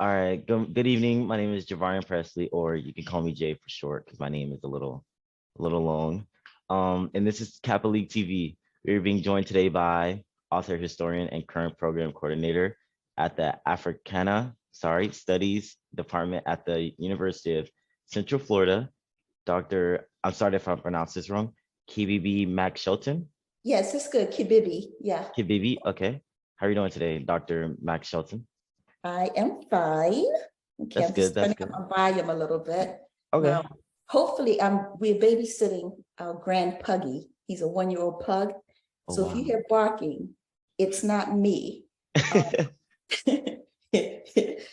All right. Good evening. My name is Javarien Presley, or you can call me Jay for short because my name is a little long. And this is Kappa League TV. We're being joined today by author, historian, and current program coordinator at the Studies Department at the University of Central Florida, Dr. I'm sorry if I pronounced this wrong, Kibibi Mack-Shelton. Yes, it's good. Kibibi. Yeah. Kibibi, okay. How are you doing today, Dr. Mack-Shelton? I am fine. Okay, That's I'm good. just That's turning good. up my volume a little bit. Okay. Now, hopefully, we're babysitting our grand puggy. He's a 1-year-old pug. Oh, So if you wow. hear barking, it's not me.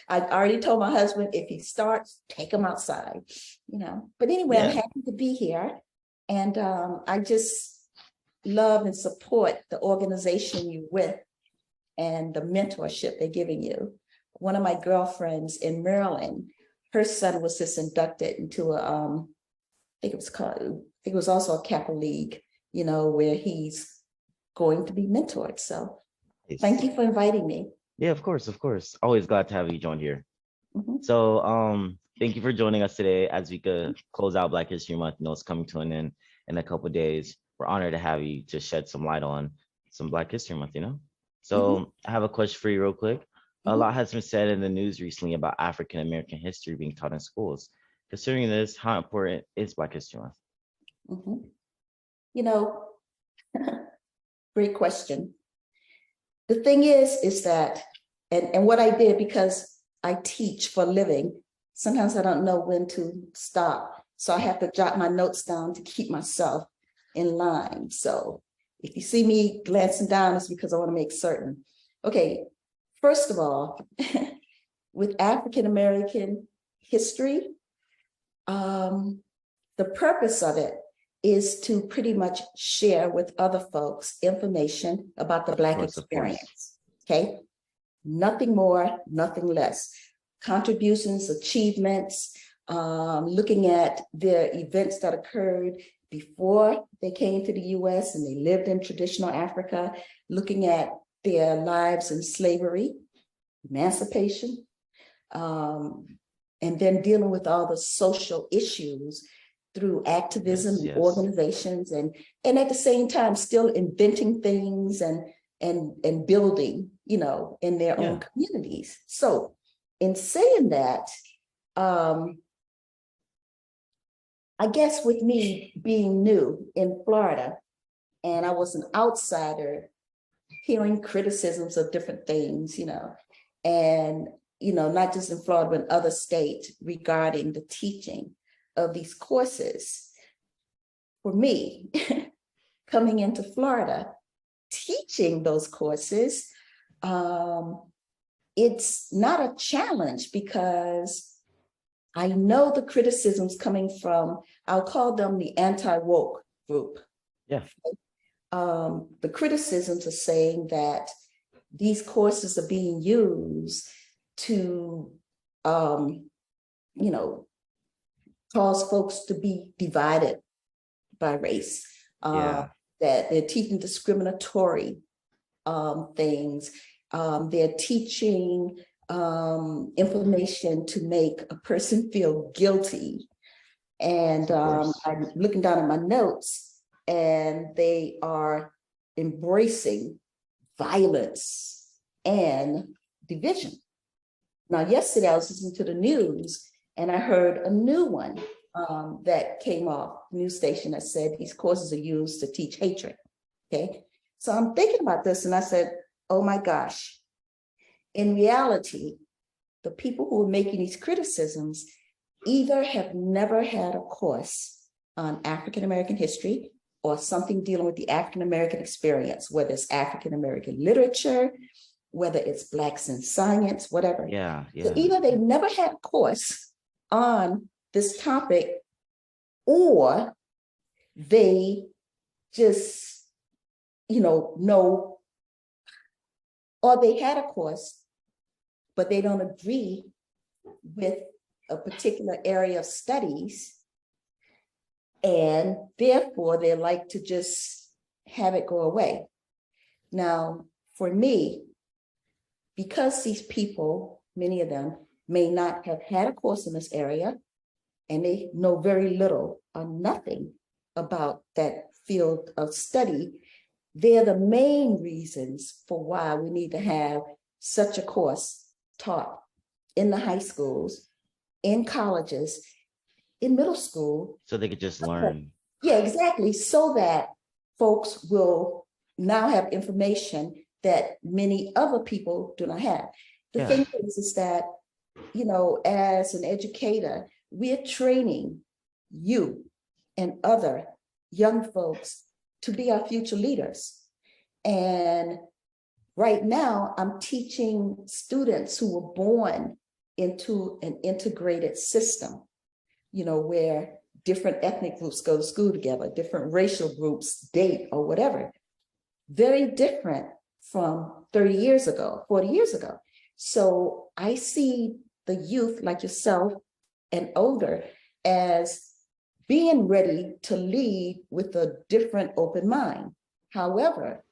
I already told my husband if he starts, take him outside, But anyway, I'm Yeah, happy to be here. And I just love and support the organization you're with and the mentorship they're giving you. One of my girlfriends in Maryland, her son was just inducted into I think it was also a Kappa League, where he's going to be mentored. So thank you for inviting me. yeah, of course, of course. Always glad to have you joined here. Mhm. So, thank you for joining us today as we could close out Black History Month. It's coming to an end in a couple of days. We're honored to have you to shed some light on some Black History Month. So I have a question for you real quick. A lot has been said in the news recently about African American history being taught in schools. Considering this, how important is Black History Month? Mhm. You know, great question. The thing is that, and what I did, because I teach for a living, sometimes I don't know when to stop. So I have to jot my notes down to keep myself in line. So if you see me glancing down, it's because I want to make certain. Okay, first of all, with African American history, the purpose of it is to pretty much share with other folks information about the Black experience. Okay, nothing more, nothing less. Contributions, achievements, looking at the events that occurred before they came to the US and they lived in traditional Africa, looking at their lives in slavery, emancipation, and then dealing with all the social issues through activism and organizations, and at the same time still inventing things and building, in their own communities. So in saying that, I guess with me being new in Florida, and I was an outsider hearing criticisms of different things, and, not just in Florida, but in other states regarding the teaching of these courses. For me, coming into Florida, teaching those courses, it's not a challenge because I know the criticisms coming from, I'll call them the anti-woke group. Yeah. The criticisms are saying that these courses are being used to, cause folks to be divided by race. That they're teaching discriminatory things. They're teaching information to make a person feel guilty. And I'm looking down at my notes, and they are embracing violence and division. Now, yesterday I was listening to the news and I heard a new one that came off, news station, that said these courses are used to teach hatred. Okay, so I'm thinking about this and I said, oh my gosh, in reality, the people who are making these criticisms either have never had a course on African American history or something dealing with the African American experience, whether it's African American literature, whether it's Blacks in science, whatever. So either they've never had a course on this topic, or they just, know, or they had a course, but they don't agree with a particular area of studies, and therefore they like to just have it go away. Now, for me, because these people, many of them, may not have had a course in this area, and they know very little or nothing about that field of study. They're the main reasons for why we need to have such a course taught in the high schools, in colleges, in middle school. So they could just learn. Yeah, exactly. So that folks will now have information that many other people do not have. The thing is that, you know, as an educator, we're training you and other young folks to be our future leaders. And right now, I'm teaching students who were born into an integrated system, you know, where different ethnic groups go to school together, different racial groups date or whatever. Very different from 30 years ago, 40 years ago. So I see the youth like yourself and older as being ready to lead with a different open mind. However,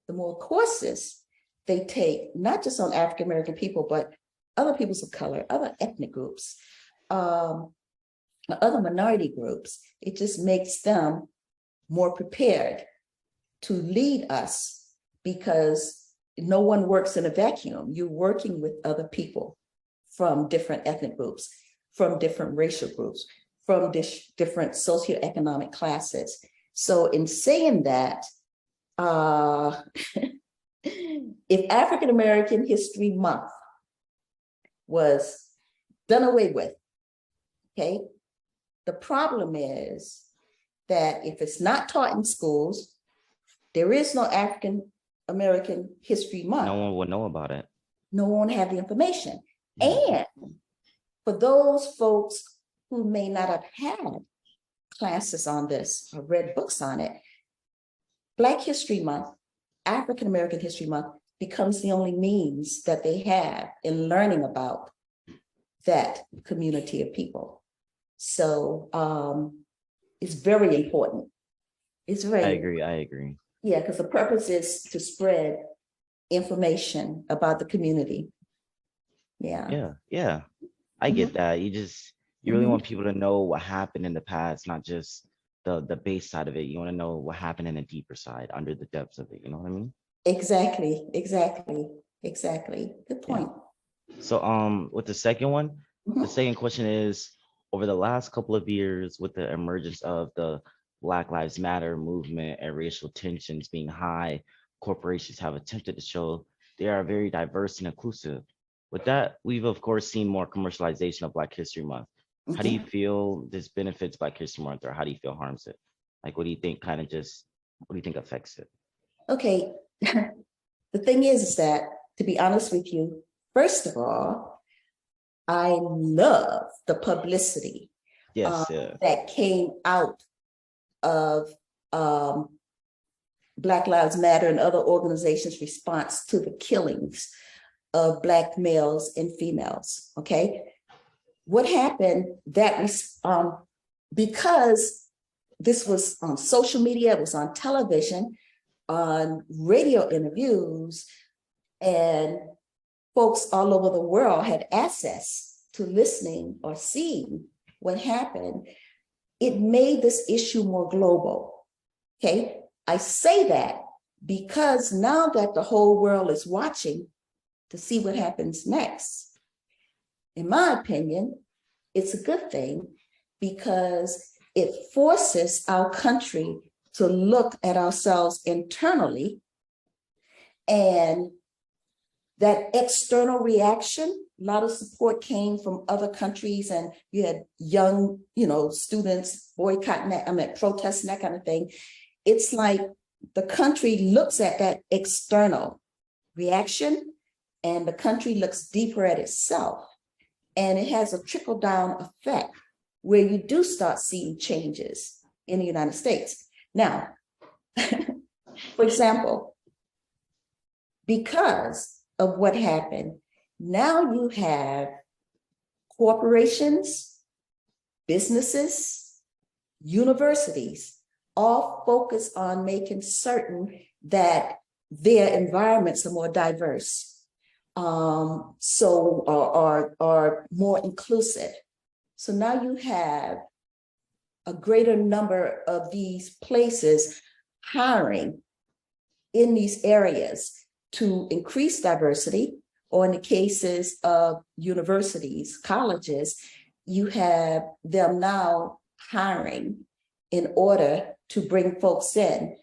the more courses they take, not just on African American people, but other peoples of color, other ethnic groups, other minority groups, it just makes them more prepared to lead us, because no one works in a vacuum. You're working with other people from different ethnic groups, from different racial groups, from different socioeconomic classes. So in saying that, if African American History Month was done away with, okay, the problem is that if it's not taught in schools, there is no African American History Month. No one would know about it. No one would have the information. And for those folks who may not have had classes on this or read books on it, Black History Month, African American History Month becomes the only means that they have in learning about that community of people. So it's very important. It's very I agree. Yeah, because the purpose is to spread information about the community. Yeah. I get that. You really want people to know what happened in the past, not just the base side of it. You want to know what happened in the deeper side, under the depths of it. You know what I mean? Exactly. Good point. So with the second one, the Mhm. second question is, over the last couple of years, with the emergence of the Black Lives Matter movement and racial tensions being high, corporations have attempted to show they are very diverse and inclusive. With that, we've of course seen more commercialization of Black History Month. How do you feel this benefits Black History Month, or how do you feel harms it? Like, what do you think what do you think affects it? Okay. The thing is that, to be honest with you, first of all, I love the publicity that came out of Black Lives Matter and other organizations' response to the killings of Black males and females. Okay, what happened because this was on social media, it was on television, on radio interviews, and folks all over the world had access to listening or seeing what happened. It made this issue more global. Okay, I say that because now that the whole world is watching to see what happens next, in my opinion, it's a good thing, because it forces our country to look at ourselves internally, and that external reaction, a lot of support came from other countries, and you had young, students boycotting protesting, that kind of thing. It's like the country looks at that external reaction, and the country looks deeper at itself, and it has a trickle-down effect where you do start seeing changes in the United States. Now, for example, because of what happened, now you have corporations, businesses, universities, all focus on making certain that their environments are more diverse. so are more inclusive. So now you have a greater number of these places hiring in these areas to increase diversity, or in the cases of universities, colleges, you have them now hiring in order to bring folks in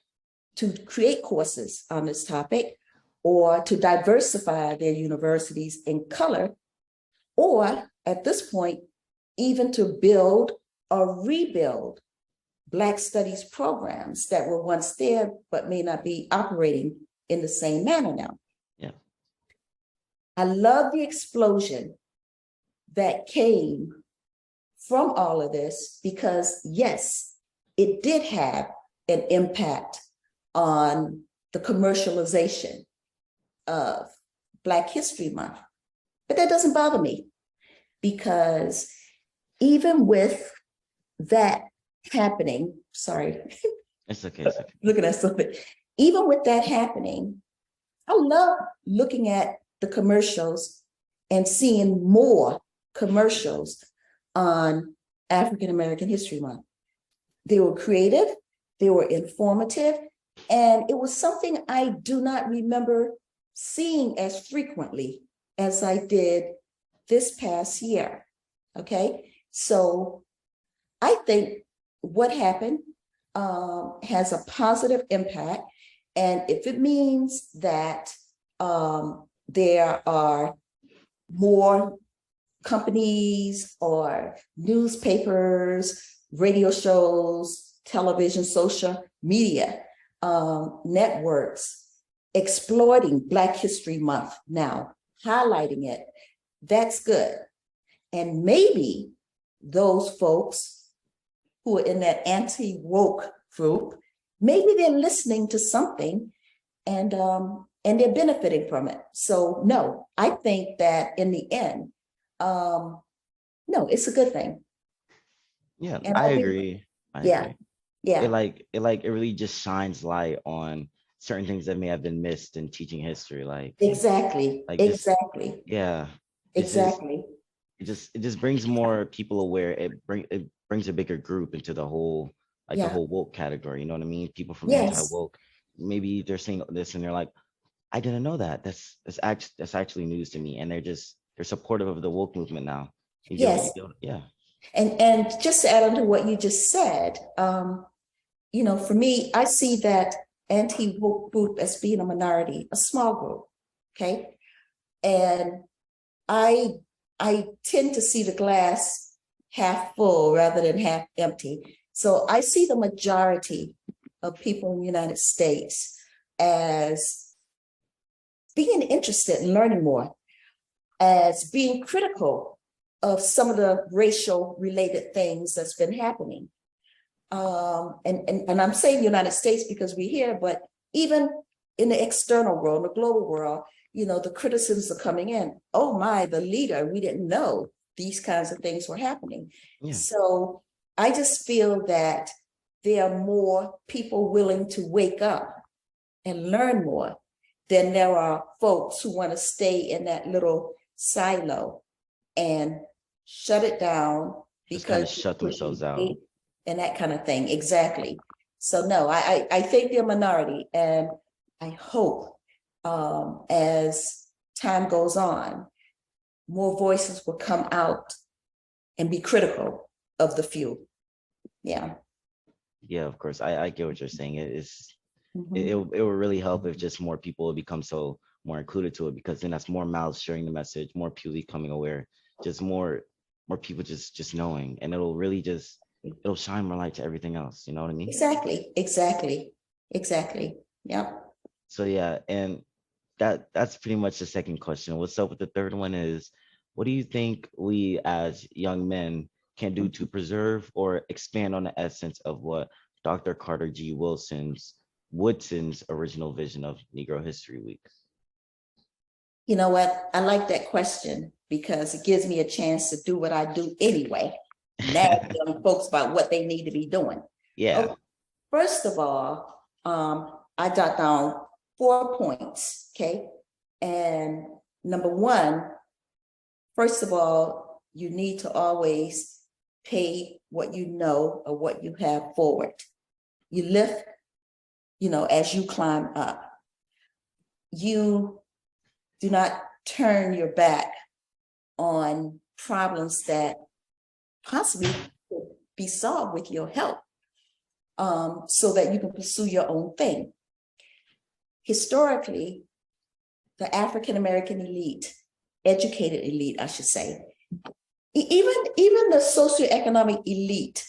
to create courses on this topic, or to diversify their universities in color, or at this point, even to build or rebuild Black studies programs that were once there, but may not be operating in the same manner now. Yeah. I love the explosion that came from all of this, because yes, it did have an impact on the commercialization of Black History Month. But that doesn't bother me, because even with that happening, sorry, It's okay. It's okay. looking at something, even with that happening, I love looking at the commercials and seeing more commercials on African American History Month. They were creative, they were informative, and it was something I do not remember seeing as frequently as I did this past year. Okay, so I think what happened has a positive impact, and if it means that there are more companies or newspapers, radio shows, television, social media networks exploiting Black History Month now, highlighting it, that's good. And maybe those folks who are in that anti-woke group, maybe they're listening to something and they're benefiting from it. So no, I think that in the end, no, it's a good thing. Yeah, And I I think, agree. I yeah, agree. yeah, It really just shines light on certain things that may have been missed in teaching history. exactly, Just, exactly, yeah, it's just exactly. it just brings more people aware. It brings a bigger group into the whole, like the Yeah, whole woke category. You know what I mean? People from yes, anti-woke, maybe they're seeing this and they're like, I didn't know that. That's actually news to me. And they're supportive of the woke movement now. yes. Yeah. And just to add on to what you just said, for me, I see that anti-woke group as being a minority, a small group. Okay. And I I tend to see the glass half full rather than half empty. So I see the majority of people in the United States as being interested in learning more, as being critical of some of the racial related things that's been happening. And I'm saying United States because we're here, but even in the external world, the global world, the criticisms are coming in. Oh my, the leader, we didn't know these kinds of things were happening. Yeah. So I just feel that there are more people willing to wake up and learn more than there are folks who want to stay in that little silo and shut it down Just kind because of shut themselves out. and that kind of thing. Exactly. So no, I think they're a minority, and I hope as time goes on, more voices will come out and be critical of the few. Yeah. Yeah, of course. I get what you're saying. Mhm. It will really help if just more people become so more included to it, because then that's more mouths sharing the message, more people becoming aware, just more people just knowing, and it'll shine more light to everything else. You know what I mean? Exactly. Exactly. Exactly. Yeah. So yeah, and that's pretty much the second question. What's up with the third one is, what do you think we as young men can do to preserve or expand on the essence of what Dr. Carter G. Woodson's original vision of Negro History Week? You know what? I like that question because it gives me a chance to do what I do anyway. Nag young folks about what they need to be doing. Yeah. Okay. First of all, I jot down 4 points, okay? And number one, first of all, you need to always pay what you know or what you have forward. You lift, as you climb up. You do not turn your back on problems that possibly could be solved with your help, so that you can pursue your own thing. Historically, the African-American elite, educated elite, I should say, even the socioeconomic elite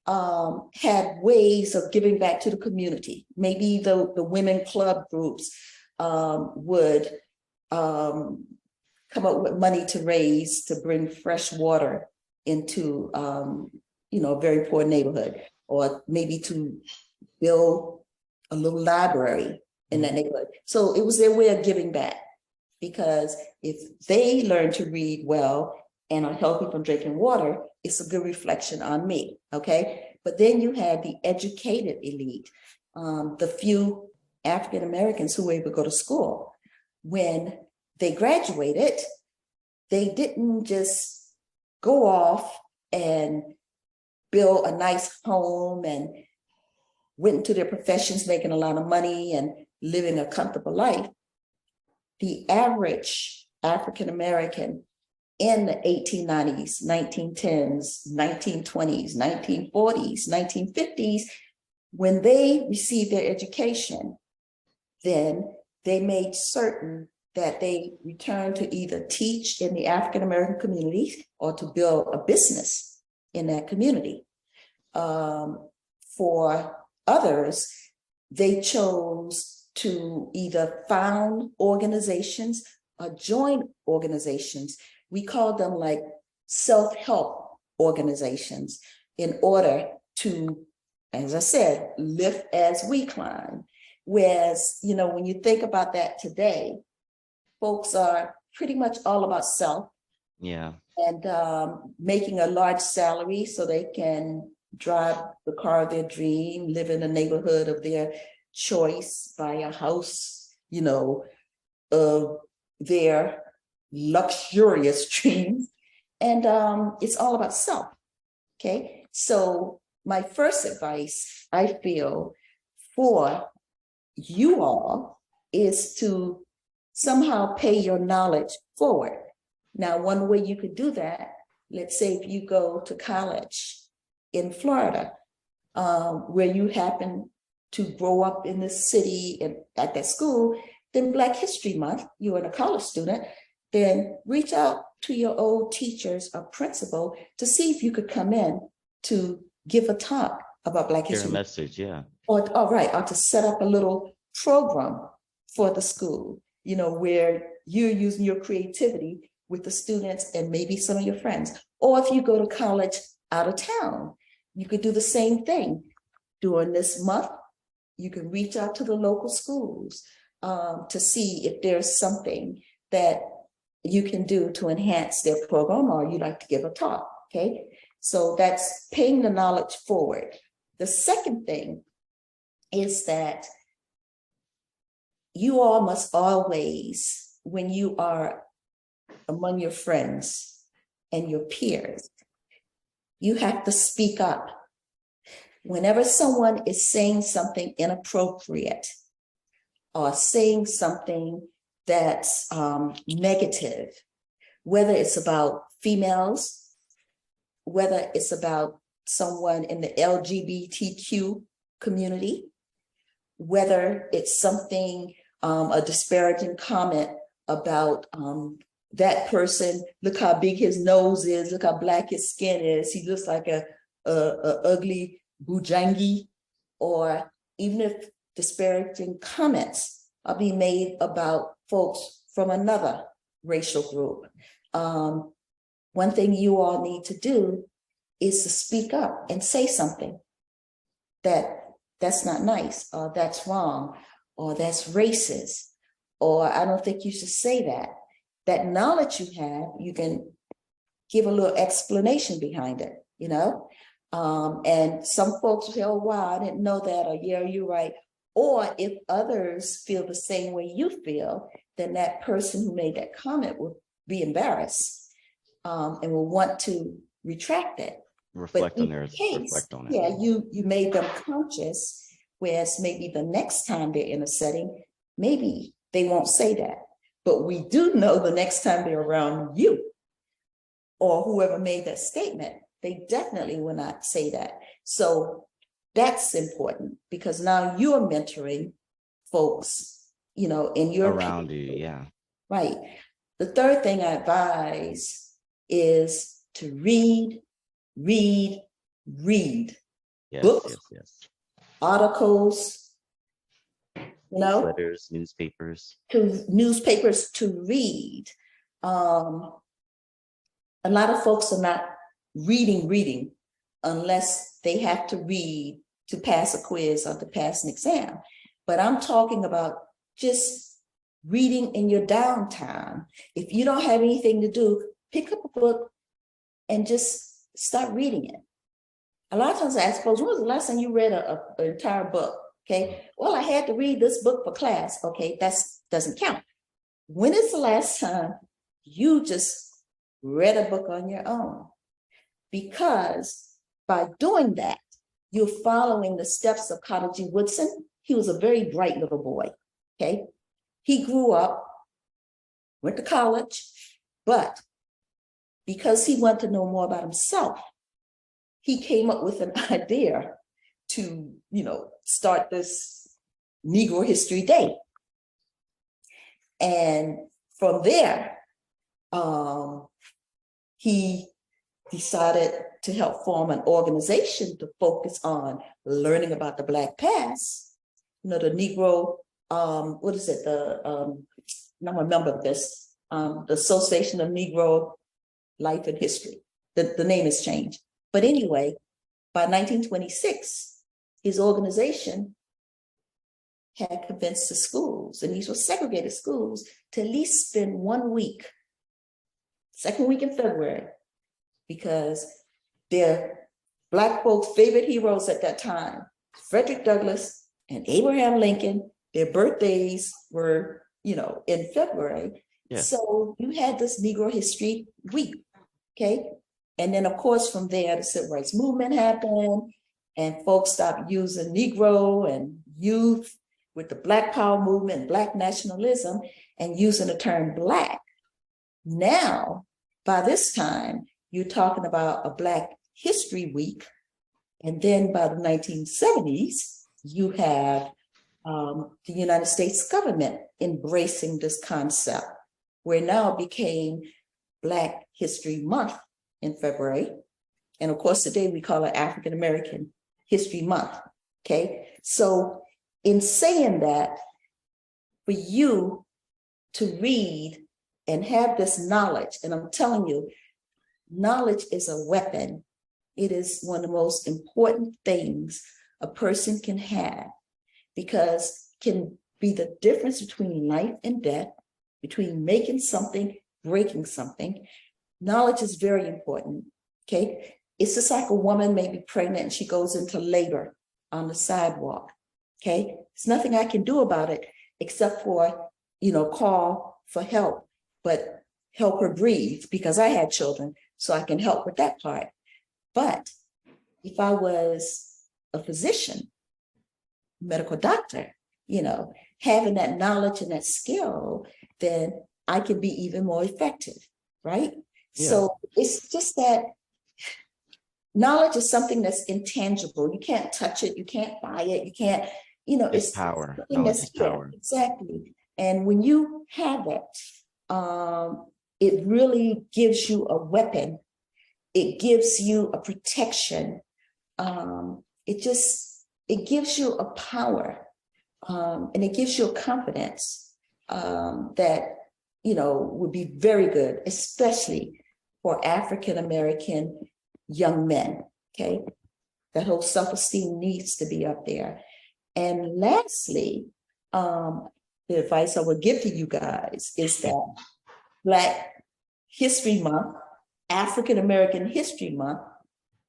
had ways of giving back to the community. Maybe the women club groups would come up with money to raise to bring fresh water into a very poor neighborhood, or maybe to build a little library in that neighborhood. So it was their way of giving back, because if they learn to read well and are healthy from drinking water, it's a good reflection on me, okay? But then you had the educated elite, the few African Americans who were able to go to school. When they graduated, they didn't just go off and build a nice home and went into their professions making a lot of money and living a comfortable life. The average African American in the 1890s, 1910s, 1920s, 1940s, 1950s, when they received their education, then they made certain that they returned to either teach in the African American community or to build a business in that community. For others, they chose to either found organizations or join organizations. We call them like self-help organizations, in order to, as I said, lift as we climb. Whereas, when you think about that today, folks are pretty much all about self. Yeah. And making a large salary so they can drive the car of their dream, live in a neighborhood of their choice, buy a house, of their luxurious dreams. And it's all about self. Okay. So my first advice, I feel, for you all is to somehow pay your knowledge forward. Now, one way you could do that, let's say if you go to college in Florida, where you happen to grow up in the city and at that school, then Black History Month, you're a college student, then reach out to your old teachers or principal to see if you could come in to give a talk about Black History Month. Share a message, yeah. Or to set up a little program for the school, where you're using your creativity with the students and maybe some of your friends. Or if you go to college out of town, you could do the same thing. During this month, you can reach out to the local schools to see if there's something that you can do to enhance their program, or you'd like to give a talk, okay? So that's paying the knowledge forward. The second thing is that you all must always, when you are among your friends and your peers, you have to speak up. Whenever someone is saying something inappropriate or saying something that's negative, whether it's about females, whether it's about someone in the LGBTQ community, whether it's something, a disparaging comment about that person, look how big his nose is, look how black his skin is, he looks like a ugly bujangi, or even if disparaging comments are being made about folks from another racial group. One thing you all need to do is to speak up and say something that's not nice, or that's wrong, or that's racist, or I don't think you should say that. That knowledge you have, you can give a little explanation behind it, and some folks will say, oh, wow, I didn't know that, or yeah, you're right. Or if others feel the same way you feel, then that person who made that comment will be embarrassed and will want to retract it. Reflect on it. Yeah, you made them conscious, whereas maybe the next time they're in a setting, maybe they won't say that. But we do know the next time they're around you or whoever made that statement, they definitely will not say that. So that's important because now you're mentoring folks, you know, in your around you, yeah. Right. The third thing I advise is to read. Yes, books, yes. articles, you know, letters, newspapers to read. A lot of folks are not reading unless they have to read to pass a quiz or to pass an exam. But I'm talking about just reading in your downtime. If you don't have anything to do, pick up a book and just start reading it. A lot of times I ask folks, when was the last time you read an entire book? Okay, well, I had to read this book for class. Okay, that doesn't count. When is the last time you just read a book on your own? Because by doing that, you're following the steps of Carter G. Woodson. He was a very bright little boy, okay? He grew up, went to college, but because he wanted to know more about himself, he came up with an idea to, you know, start this Negro History Day. And from there, he decided to help form an organization to focus on learning about the Black past. You know, the Negro, what is it? Now remember this, the Association of Negro Life and History. The name has changed. But anyway, by 1926, his organization had convinced the schools, and these were segregated schools, to at least spend 1 week, second week in February, because their Black folks' favorite heroes at that time, Frederick Douglass and Abraham Lincoln, their birthdays were, you know, in February. Yeah. So you had this Negro History Week, okay? And then, of course, from there, the Civil Rights Movement happened, and folks stopped using Negro and youth with the Black Power movement, Black nationalism, and using the term Black. Now, by this time, you're talking about a Black History Week. And then by the 1970s, you have the United States government embracing this concept, where now it became Black History Month in February. And of course, today we call it African American History Month, okay? So in saying that, for you to read and have this knowledge, and I'm telling you, knowledge is a weapon. It is one of the most important things a person can have, because it can be the difference between life and death, between making something, breaking something. Knowledge is very important, okay? It's just like a woman may be pregnant and she goes into labor on the sidewalk, okay? There's nothing I can do about it except for, you know, call for help, but help her breathe, because I had children, so I can help with that part. But if I was a physician, medical doctor, you know, having that knowledge and that skill, then I can be even more effective, right? Yeah. So it's just that knowledge is something that's intangible. You can't touch it, you can't buy it, you can't, you know, it's power. Knowledge is power. Exactly. And when you have it, it really gives you a weapon. It gives you a protection. It gives you a power, and it gives you a confidence that, you know, would be very good, especially for African-American young men, okay? That whole self-esteem needs to be up there. And lastly, the advice I would give to you guys is that Black History Month, African-American History Month,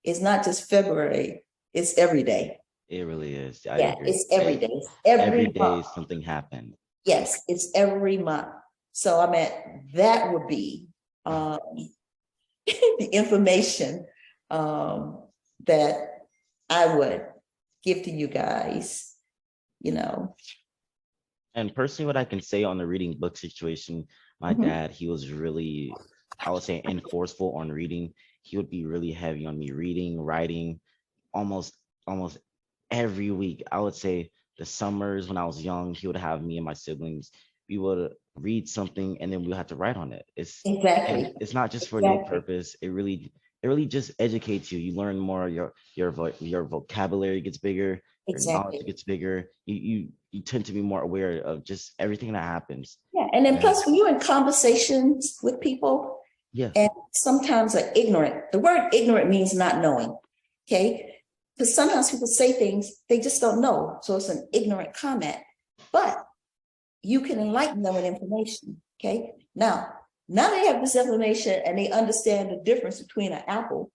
is not just February, it's every day. It really is. Yeah, it's every day. Every day something happened. Yes, it's every month. So I mean, that would be the information that I would give to you guys, you know. And personally, what I can say on the reading book situation, my dad, he was really, I would say, enforceful on reading. He would be really heavy on me reading, writing, almost almost every week. I would say the summers when I was young, he would have me and my siblings. We would read something and then we would have to write on it. And Exactly. it's not just for no Exactly. purpose. It really just educates you. You learn more. Your vocabulary gets bigger. Your knowledge Exactly. gets bigger. You tend to be more aware of just everything that happens. Yeah. And then And plus when you're in conversations with people yeah, and sometimes are ignorant, the word ignorant means not knowing. Okay. Because sometimes people say things they just don't know. So it's an ignorant comment. But you can enlighten them with information. Okay. Now they have this information and they understand the difference between an apple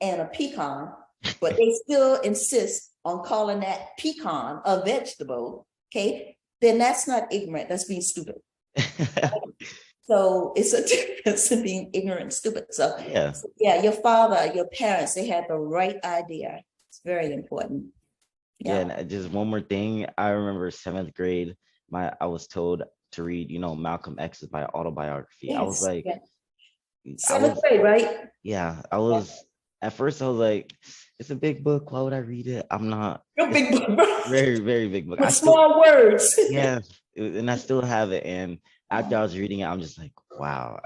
and a pecan, but they still insist on calling that pecan a vegetable. Okay. Then that's not ignorant. That's being stupid. So it's a difference in being ignorant and stupid. So yeah. yeah, your father, your parents, they had the right idea. It's very important. Yeah, Yeah. and just one more thing. I remember seventh grade, I was told to read, Malcolm X's autobiography. I was Yes. like, Yeah. I Seventh was, grade, right? yeah, I Yeah. was at first I was like, it's a big book. Why would I read it? I'm not. Real It's big book very, very big book. with small words. Yeah, and I still have it. And after I was reading it, I'm just like, wow,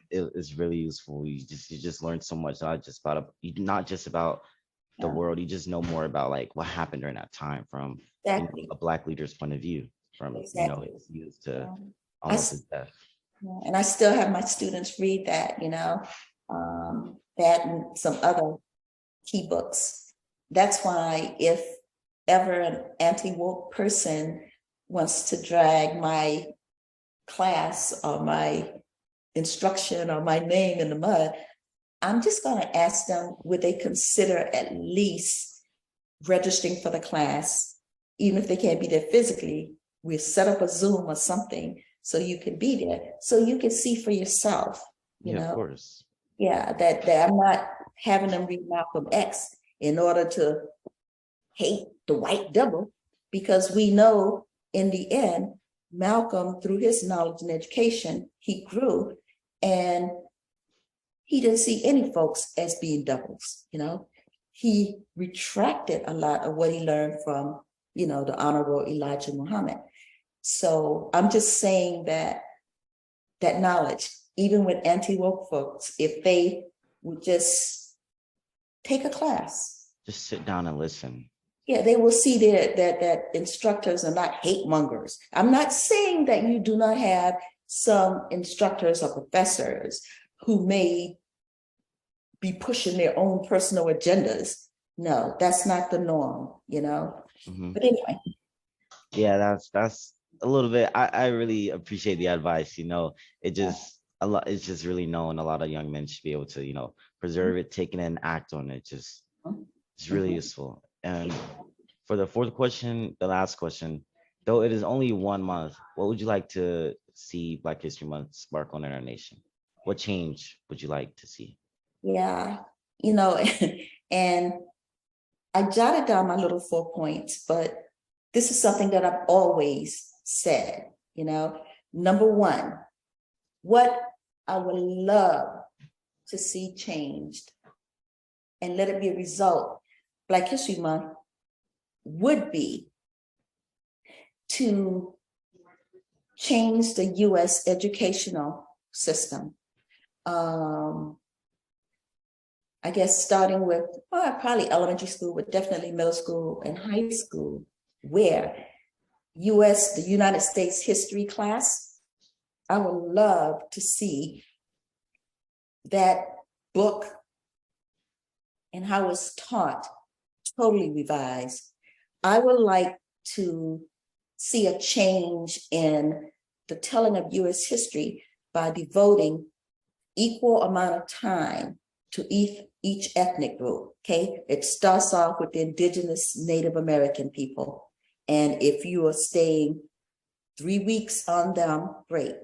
it's really useful. You just learn so much. So I just thought of you not just about the Yeah, world. You just know more about like what happened during that time from exactly. a black leader's point of view, from Exactly. his youth to I, almost his death. yeah, and I still have my students read that, that and some other key books. That's why if ever an anti-woke person wants to drag my class or my instruction or my name in the mud, I'm just going to ask them, would they consider at least registering for the class, even if they can't be there physically? We set up a Zoom or something so you can be there, so you can see for yourself, Yeah, of course. Yeah, that I'm not having them read Malcolm X in order to hate the white devil, because we know in the end, Malcolm, through his knowledge and education, he grew and he didn't see any folks as being devils, He retracted a lot of what he learned from, the Honorable Elijah Muhammad. So I'm just saying that knowledge, even with anti-woke folks, if they would just take a class. Just sit down and listen. Yeah, they will see that instructors are not hate mongers. I'm not saying that you do not have some instructors or professors who may be pushing their own personal agendas. No, that's not the norm, But anyway. Yeah, that's a little bit. I really appreciate the advice. It's just really known a lot of young men should be able to, preserve it, take it and act on it. It's really useful. And for the fourth question, the last question, though it is only 1 month, what would you like to see Black History Month sparkle in our nation? What change would you like to see? Yeah, and I jotted down my little 4 points, but this is something that I've always said, Number one, what I would love to see changed and let it be a result, Black History Month, would be to change the US educational system. I guess starting with probably elementary school, but definitely middle school and high school, where the United States history class, I would love to see that book and how it's taught totally revised. I would like to see a change in the telling of US history by devoting equal amount of time to each ethnic group, okay? It starts off with the indigenous Native American people. And if you are staying 3 weeks on them, great.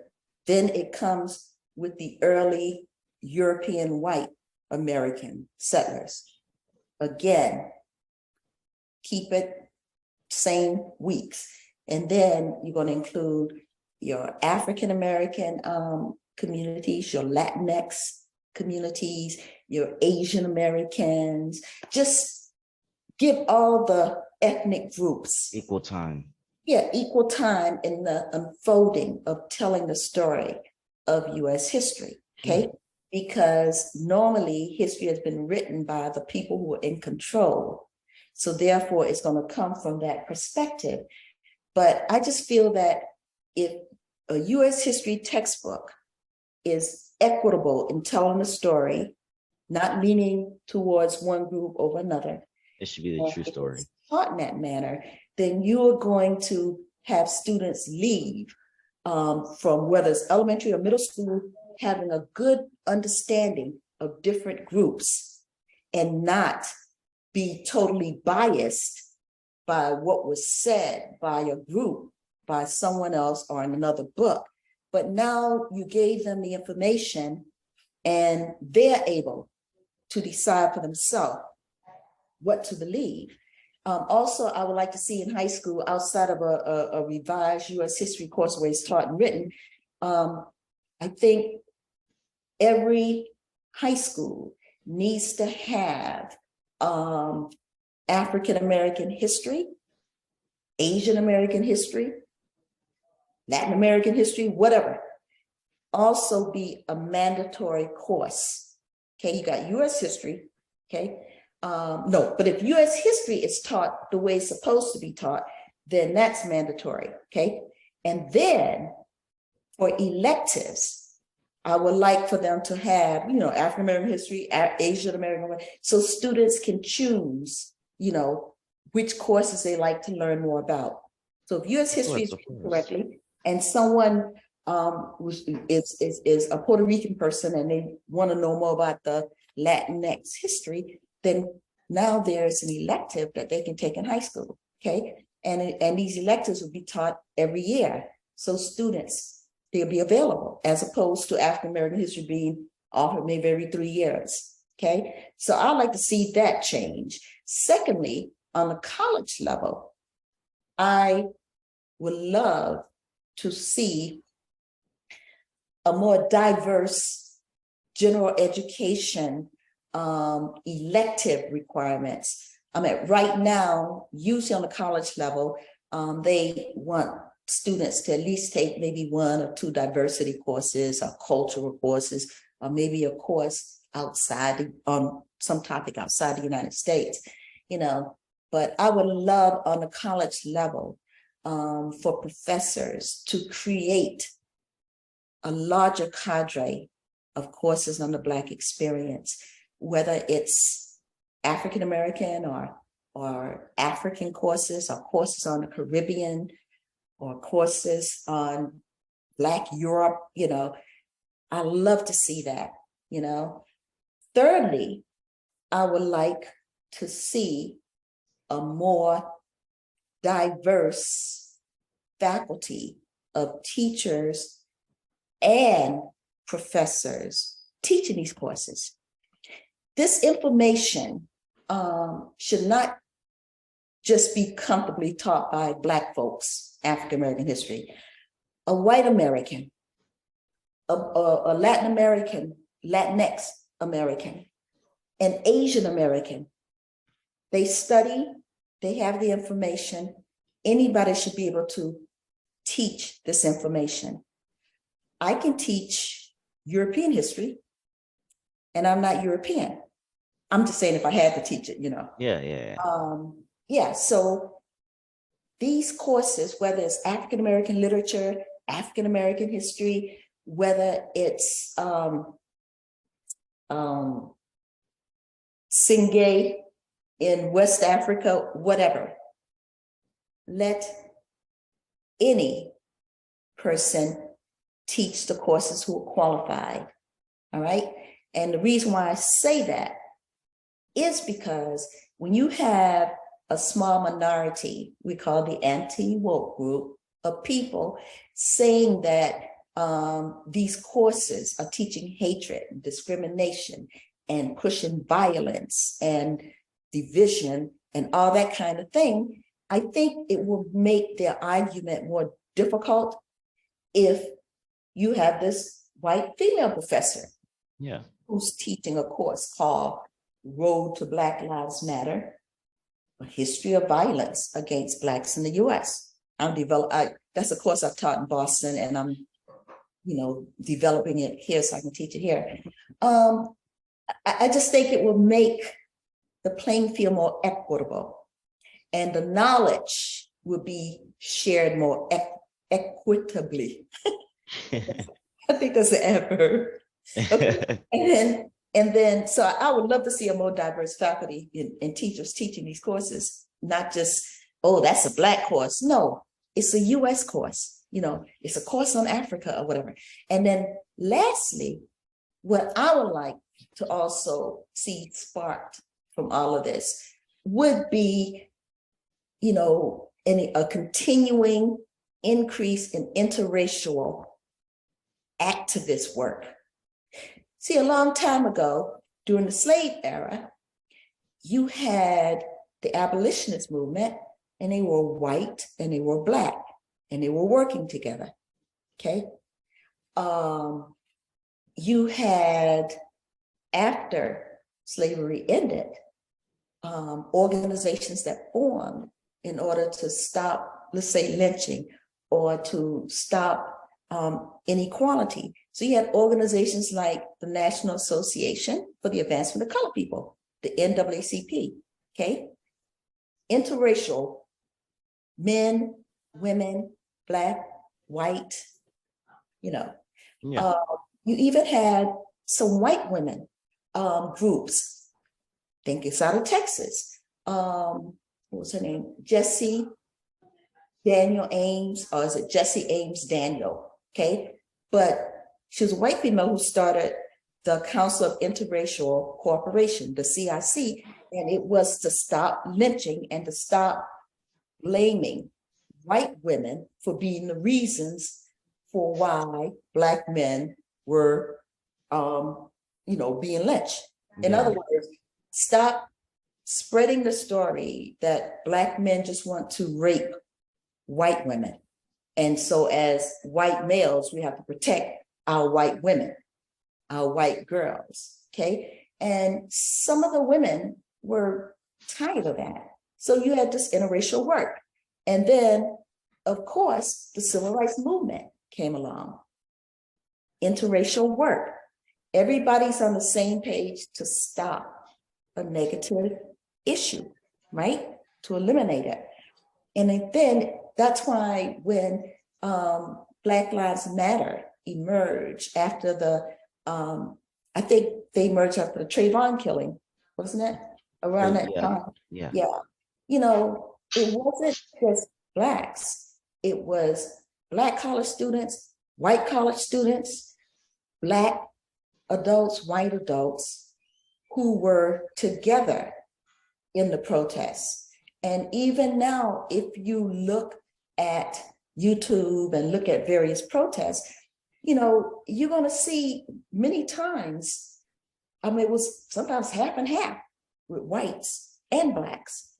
Then it comes with the early European white American settlers. Again, keep it same weeks. And then you're going to include your African American communities, your Latinx communities, your Asian Americans. Just give all the ethnic groups equal time. Yeah, equal time in the unfolding of telling the story of US history, okay? Because normally history has been written by the people who are in control. So therefore it's going to come from that perspective. But I just feel that if a US history textbook is equitable in telling the story, not leaning towards one group over another, it should be the true story. If it's taught in that manner, then you're going to have students leave from whether it's elementary or middle school, having a good understanding of different groups and not be totally biased by what was said by a group, by someone else or in another book. But now you gave them the information and they're able to decide for themselves what to believe. Also, I would like to see in high school, outside of a revised US history course where it's taught and written, I think every high school needs to have African American history, Asian American history, Latin American history, whatever, also be a mandatory course. Okay, you got US history, okay? No, but if US history is taught the way it's supposed to be taught, then that's mandatory, okay? And then for electives, I would like for them to have, African American history, Asian American, so students can choose, which courses they like to learn more about. So if US history is written correctly, and someone is a Puerto Rican person and they want to know more about the Latinx history, then now there's an elective that they can take in high school, okay? And these electives will be taught every year. So students, they'll be available as opposed to African American history being offered maybe every 3 years, okay? So I'd like to see that change. Secondly, on the college level, I would love to see a more diverse general education elective requirements. Right now, usually on the college level, they want students to at least take maybe 1 or 2 diversity courses or cultural courses, or maybe a course outside on some topic outside the United States, but I would love on the college level for professors to create a larger cadre of courses on the Black experience, whether it's African American or African courses or courses on the Caribbean or courses on Black Europe, I love to see that, Thirdly, I would like to see a more diverse faculty of teachers and professors teaching these courses. This information should not just be comfortably taught by Black folks, African American history. A white American, a Latin American, Latinx American, an Asian American, they study, they have the information. Anybody should be able to teach this information. I can teach European history, and I'm not European. I'm just saying if I had to teach it, Yeah. So these courses, whether it's African American literature, African American history, whether it's Singay in West Africa, whatever, let any person teach the courses who are qualified, all right? And the reason why I say that is because when you have a small minority, we call the anti-woke group, of people saying that these courses are teaching hatred and discrimination and pushing violence and division and all that kind of thing, I think it will make their argument more difficult if you have this white female professor who's teaching a course called Road to Black Lives Matter, a history of violence against Blacks in the US. That's a course I've taught in Boston, and I'm, developing it here so I can teach it here. I just think it will make the playing field more equitable, and the knowledge will be shared more equitably. I think that's an adverb. Okay. And then, so I would love to see a more diverse faculty and teachers teaching these courses, not just, oh, that's a Black course. No, it's a US course. It's a course on Africa or whatever. And then lastly, what I would like to also see sparked from all of this would be, a continuing increase in interracial activist work. See, a long time ago, during the slave era, you had the abolitionist movement, and they were white and they were Black, and they were working together, okay? You had, after slavery ended, organizations that formed in order to stop, let's say, lynching, or to stop inequality. So you had organizations like the National Association for the Advancement of Colored People, the NAACP, okay? Interracial, men, women, Black, white, you even had some white women groups. I think it's out of Texas. What was her name? Jessie Daniel Ames, or is it Jesse Ames Daniel? Okay, but she was a white female who started the Council of Interracial Cooperation, the CIC, and it was to stop lynching and to stop blaming white women for being the reasons for why Black men were, being lynched. In other words, stop spreading the story that Black men just want to rape white women. And so as white males, we have to protect our white women, our white girls, okay? And some of the women were tired of that. So you had this interracial work. And then, of course, the civil rights movement came along. Interracial work. Everybody's on the same page to stop a negative issue, right? To eliminate it. And then that's why when Black Lives Matter emerged after I think they emerged after the Trayvon killing, wasn't it? Around that time. Yeah. It wasn't just Blacks. It was Black college students, white college students, Black adults, white adults who were together in the protests. And even now, if you look at YouTube and look at various protests, you're going to see many times, it was sometimes half and half with whites and Blacks,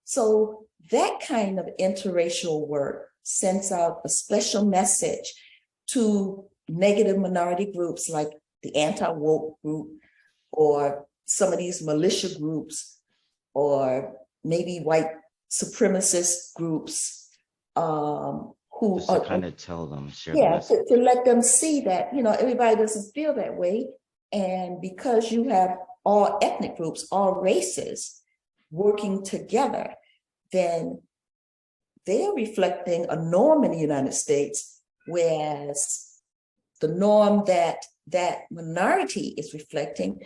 So that kind of interracial work sends out a special message to negative minority groups like the anti-woke group, or some of these militia groups, or maybe white supremacist groups who just to kind of tell them, to let them see that, everybody doesn't feel that way. And because you have all ethnic groups, all races working together, then they're reflecting a norm in the United States, whereas the norm that minority is reflecting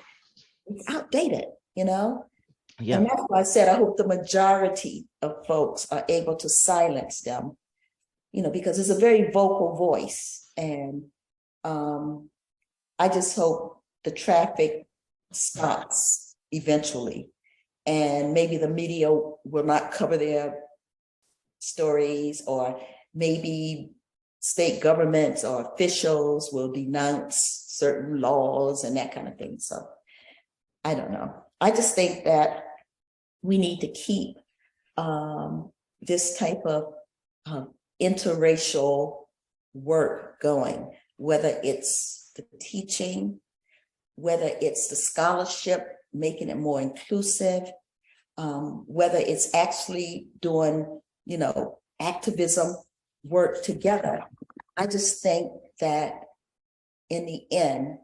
is outdated, And that's why I said I hope the majority of folks are able to silence them, because it's a very vocal voice. And I just hope the traffic stops eventually, and maybe the media will not cover their stories, or maybe state governments or officials will denounce certain laws and that kind of thing. So I don't know. I just think that we need to keep this type of interracial work going, whether it's the teaching, whether it's the scholarship, making it more inclusive, whether it's actually doing, activism work together. I just think that in the end,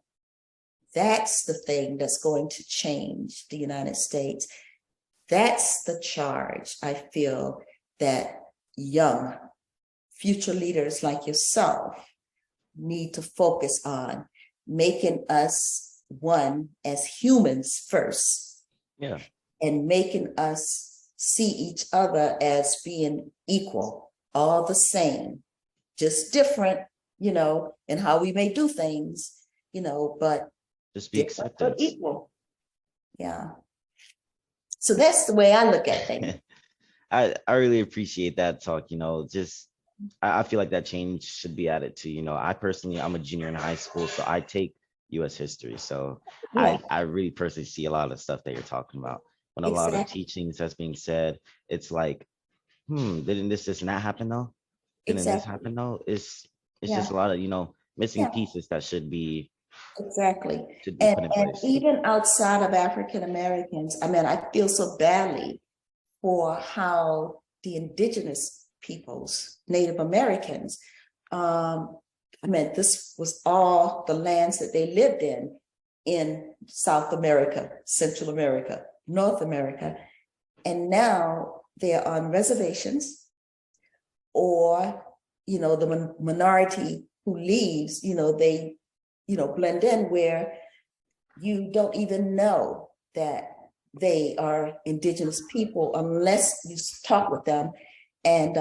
that's the thing that's going to change the United States. That's the charge I feel that young future leaders like yourself need to focus on, making us one as humans first. Yeah. And making us see each other as being equal, all the same, just different, in how we may do things, but just be accepted. Equal. Yeah. So that's the way I look at things. I really appreciate that talk. I feel like that change should be added to, I personally, I'm a junior in high school, so I take US history. So Yeah. I really personally see a lot of stuff that you're talking about. When a lot of teachings that's being said, it's like, didn't this just not happen though? Didn't this happen though? It's just a lot of, missing pieces that should be exactly. Should be put in And place. even outside of African Americans, I feel so badly for how the indigenous peoples, Native Americans, this was all the lands that they lived in South America, Central America, North America. And now they're on reservations, or, the minority who leaves, they, blend in, where you don't even know that they are indigenous people unless you talk with them and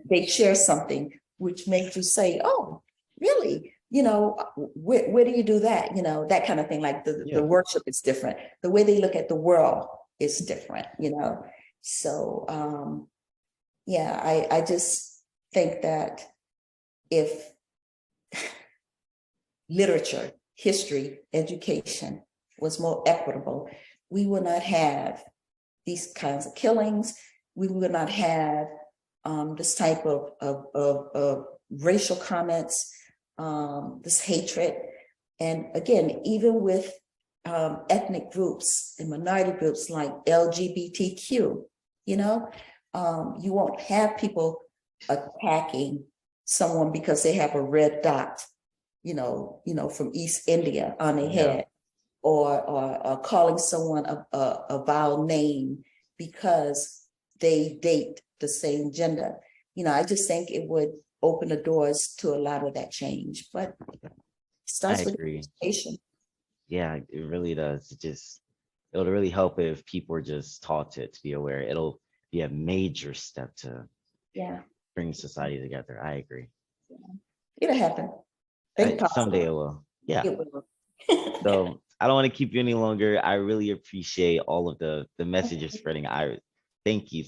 they share something which makes you say, oh, really? Where do you do that? That kind of thing. Like the worship is different. The way they look at the world is different, So I just think that if literature, history, education was more equitable, we would not have these kinds of killings. We would not have this type of racial comments, this hatred. And again, even with ethnic groups and minority groups like LGBTQ, you won't have people attacking someone because they have a red dot, from East India on their head, or calling someone a vile name because they date the same gender. I just think it would open the doors to a lot of that change, but it starts with education. Yeah, it really does. It'll really help if people are just taught to be aware. It'll be a major step to bring society together. I agree. It'll happen. Someday it will. Yeah. It will. So I don't want to keep you any longer. I really appreciate all of the messages spreading. Thank you.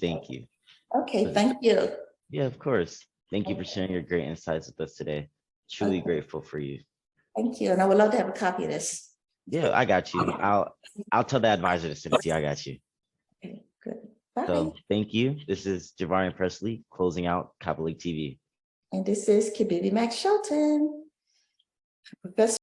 Okay, thank you. Yeah, of course. Thank you for sharing your great insights with us today. Truly grateful for you. Thank you. And I would love to have a copy of this. Yeah, I got you. I'll tell the advisor to send it to you. I got you. Okay, good. Bye. So thank you. This is Javarien Presley closing out Kappa League TV. And this is Kibibi Mack-Shelton, Professor